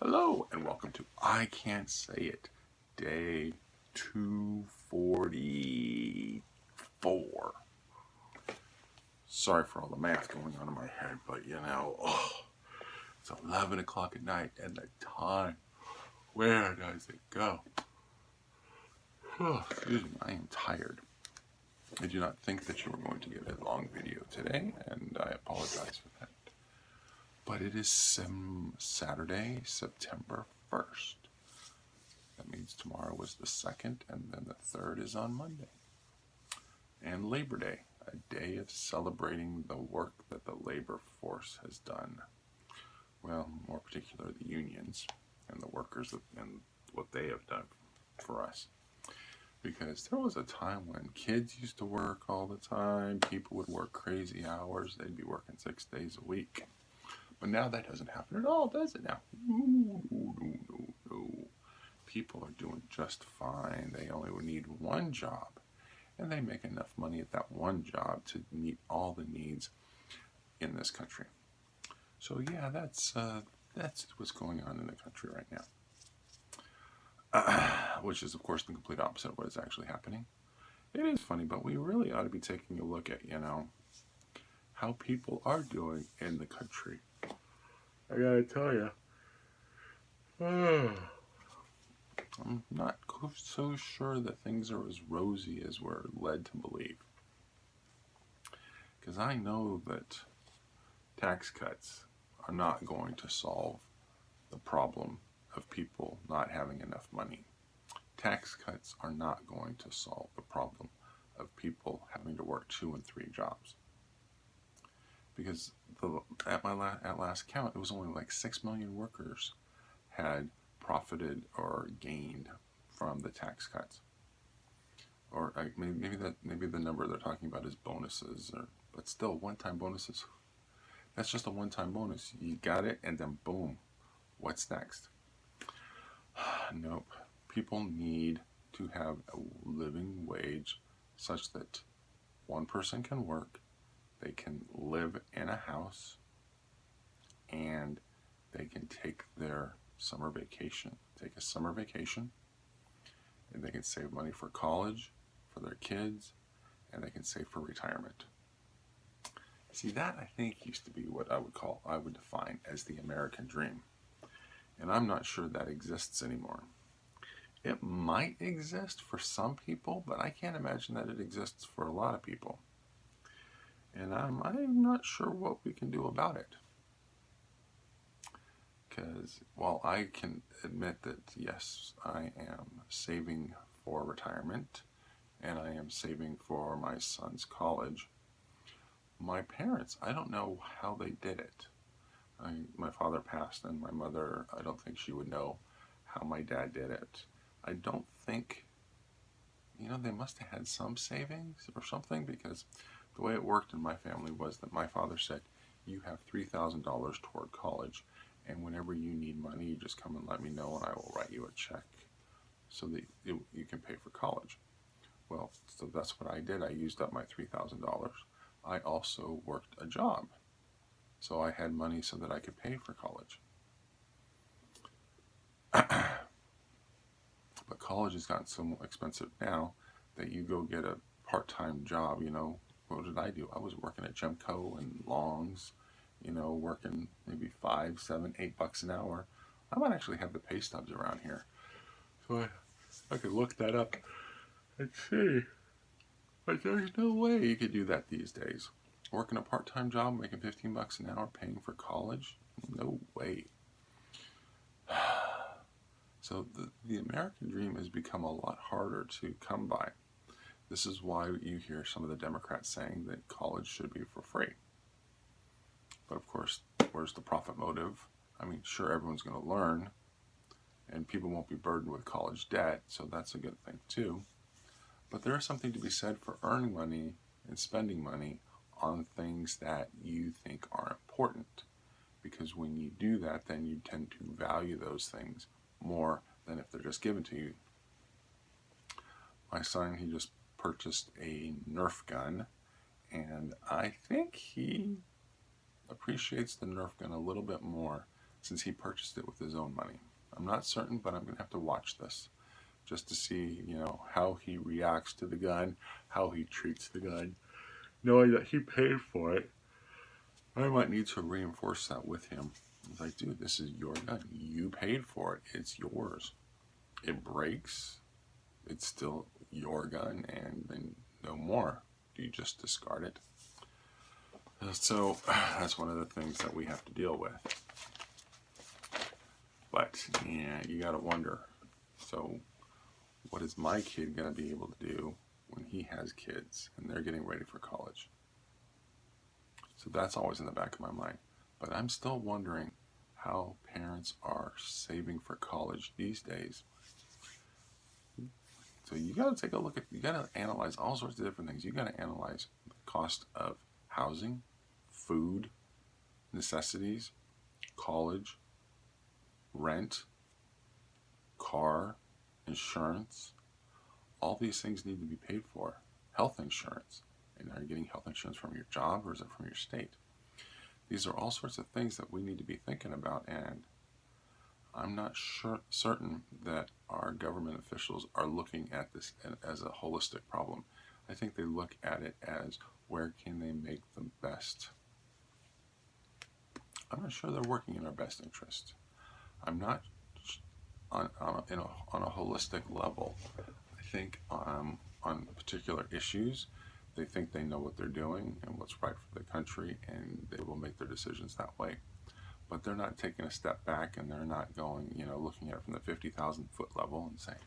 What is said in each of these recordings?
Hello and welcome to I Can't Say It, day 244. Sorry for all the math going on in my head, but it's 11 o'clock at night and the time, where does it go? Excuse me, I am tired. I do not think that you were going to get a long video today, and I apologize for that. But it is Saturday, September 1st. That means tomorrow was the 2nd, and then the 3rd is on Monday. And Labor Day, a day of celebrating the work that the labor force has done. Well, more particularly the unions and the workers and what they have done for us. Because there was a time when kids used to work all the time, people would work crazy hours, they'd be working 6 days a week. But now that doesn't happen at all, does it now? No. People are doing just fine. They only need one job, and they make enough money at that one job to meet all the needs in this country. So yeah, that's what's going on in the country right now, which is of course the complete opposite of what is actually happening. It is funny, but we really ought to be taking a look at how people are doing in the country. I gotta tell you, I'm not so sure that things are as rosy as we're led to believe. Because I know that tax cuts are not going to solve the problem of people not having enough money. Tax cuts are not going to solve the problem of people having to work 2 and 3 jobs. Because at last count, it was only like 6 million workers had profited or gained from the tax cuts. Or maybe the number they're talking about is bonuses, but still, one-time bonuses. That's just a one-time bonus. You got it, and then boom, what's next? Nope. People need to have a living wage such that one person can work, they can live in a house, and they can take their summer vacation. Take a summer vacation, and they can save money for college, for their kids, and they can save for retirement. See, that I think used to be what I would define as the American dream. And I'm not sure that exists anymore. It might exist for some people, but I can't imagine that it exists for a lot of people. And I'm not sure what we can do about it. Because while I can admit that, yes, I am saving for retirement, and I am saving for my son's college, my parents, I don't know how they did it. My father passed, and my mother, I don't think she would know how my dad did it. I don't think, they must have had some savings or something, because the way it worked in my family was that my father said, you have $3,000 toward college, and whenever you need money, you just come and let me know, and I will write you a check so that you can pay for college. Well, so that's what I did. I used up my $3,000. I also worked a job, so I had money so that I could pay for college. But college has gotten so expensive now that you go get a part-time job. What did I do? I was working at Gemco and Long's, working maybe $5, $7, $8 an hour. I might actually have the pay stubs around here, so I could look that up and see. But there's no way you could do that these days. Working a part-time job, making $15 an hour, paying for college? No way. So the American dream has become a lot harder to come by. This is why you hear some of the Democrats saying that college should be for free. But of course, where's the profit motive? I mean, sure, everyone's going to learn, and people won't be burdened with college debt, so that's a good thing too. But there is something to be said for earning money and spending money on things that you think are important. Because when you do that, then you tend to value those things more than if they're just given to you. My son, he just purchased a Nerf gun, and I think he appreciates the Nerf gun a little bit more since he purchased it with his own money. I'm not certain, but I'm going to have to watch this just to see, how he reacts to the gun, how he treats the gun, knowing that he paid for it. I might need to reinforce that with him. It's like, dude, this is your gun. You paid for it. It's yours. It breaks. It's still your gun, and then no more. Do you just discard it? So that's one of the things that we have to deal with. But yeah, you got to wonder. So what is my kid going to be able to do when he has kids and they're getting ready for college? So that's always in the back of my mind. But I'm still wondering how parents are saving for college these days. So you got to take a look at, you got to analyze all sorts of different things. You got to analyze the cost of housing, food, necessities, college, rent, car, insurance. All these things need to be paid for. Health insurance. And are you getting health insurance from your job or is it from your state? These are all sorts of things that we need to be thinking about, and I'm not certain that our government officials are looking at this as a holistic problem. I think they look at it as, where can they make the best? I'm not sure they're working in our best interest. I'm not on a holistic level. I think on particular issues, they think they know what they're doing and what's right for the country, and they will make their decisions that way. But they're not taking a step back, and they're not going, looking at it from the 50,000 foot level and saying,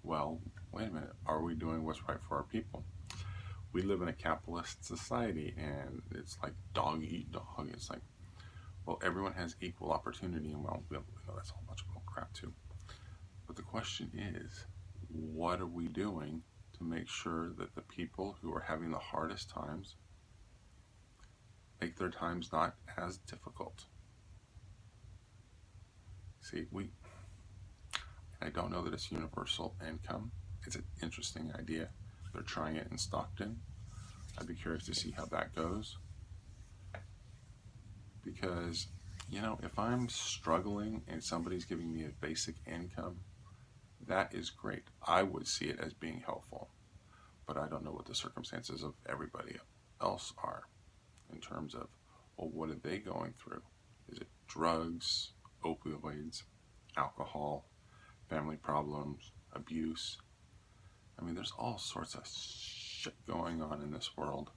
well, wait a minute, are we doing what's right for our people? We live in a capitalist society, and it's like dog eat dog. It's like, well, everyone has equal opportunity, and well, that's a whole bunch of bull crap too. But the question is, what are we doing to make sure that the people who are having the hardest times make their times not as difficult? See, I don't know that it's universal income. It's an interesting idea. They're trying it in Stockton. I'd be curious to see how that goes. Because, if I'm struggling and somebody's giving me a basic income, that is great. I would see it as being helpful. But I don't know what the circumstances of everybody else are in terms of, well, what are they going through? Is it drugs, opioids, alcohol, family problems, abuse? I mean, there's all sorts of shit going on in this world.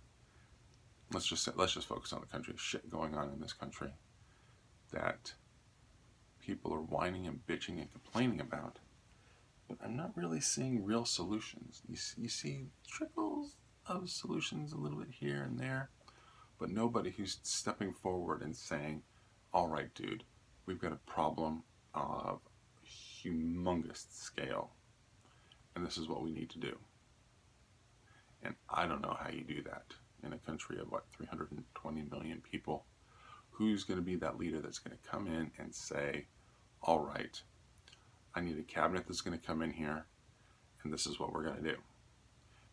Let's just focus on the country. Shit going on in this country that people are whining and bitching and complaining about. But I'm not really seeing real solutions. You see trickles of solutions a little bit here and there, but nobody who's stepping forward and saying, all right, dude, we've got a problem of humongous scale, and this is what we need to do. And I don't know how you do that in a country of 320 million people. Who's going to be that leader that's going to come in and say, all right, I need a cabinet that's going to come in here, and this is what we're going to do?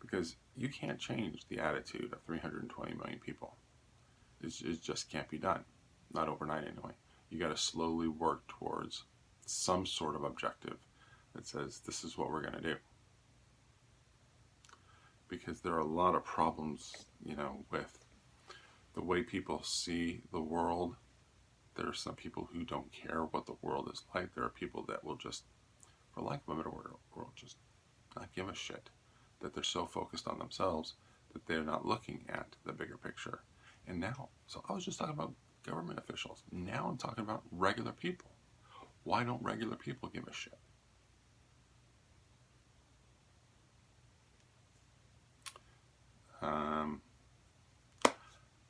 Because you can't change the attitude of 320 million people. It just can't be done. Not overnight anyway. You got to slowly work towards some sort of objective that says this is what we're going to do. Because there are a lot of problems, with the way people see the world. There are some people who don't care what the world is like. There are people that will just, for lack of a better word, just not give a shit. That they're so focused on themselves that they're not looking at the bigger picture. And now, so I was just talking about government officials. Now I'm talking about regular people. Why don't regular people give a shit?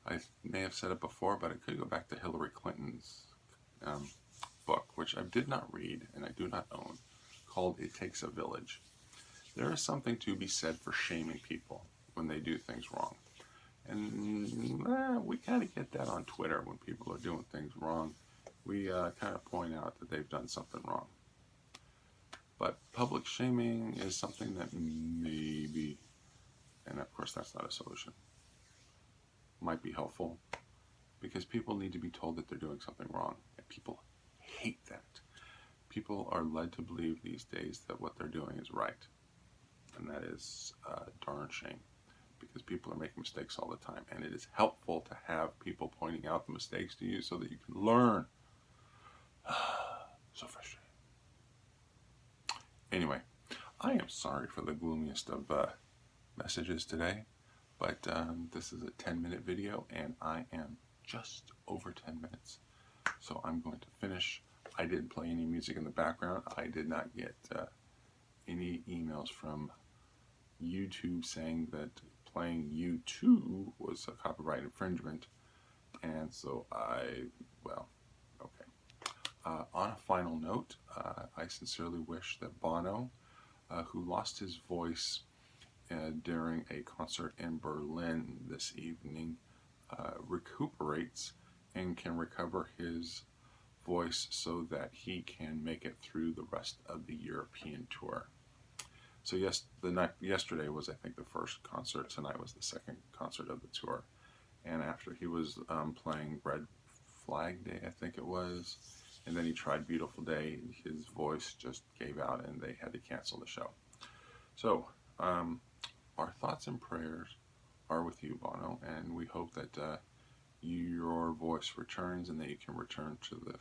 I may have said it before, but it could go back to Hillary Clinton's book, which I did not read and I do not own, called It Takes a Village. There is something to be said for shaming people when they do things wrong. And we kind of get that on Twitter when people are doing things wrong. We kind of point out that they've done something wrong. But public shaming is something that maybe, and of course that's not a solution, might be helpful, because people need to be told that they're doing something wrong. And people hate that. People are led to believe these days that what they're doing is right. And that is a darn shame, because people are making mistakes all the time. And it is helpful to have people pointing out the mistakes to you so that you can learn. So frustrating. Anyway, I am sorry for the gloomiest of messages today, but this is a 10-minute video and I am just over 10 minutes. So I'm going to finish. I didn't play any music in the background. I did not get any emails from YouTube saying that playing U2 was a copyright infringement. And so well, okay. On a final note, I sincerely wish that Bono, who lost his voice during a concert in Berlin this evening, recuperates and can recover his voice so that he can make it through the rest of the European tour. So yes, yesterday was, I think, the first concert. Tonight was the second concert of the tour. And after he was playing Red Flag Day, I think it was, and then he tried Beautiful Day, his voice just gave out and they had to cancel the show. So our thoughts and prayers are with you, Bono, and we hope that your voice returns and that you can return to the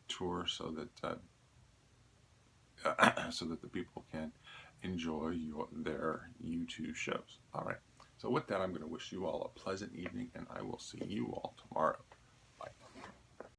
tour so that so that the people can enjoy their U2 shows. All right. So with that, I'm going to wish you all a pleasant evening, and I will see you all tomorrow.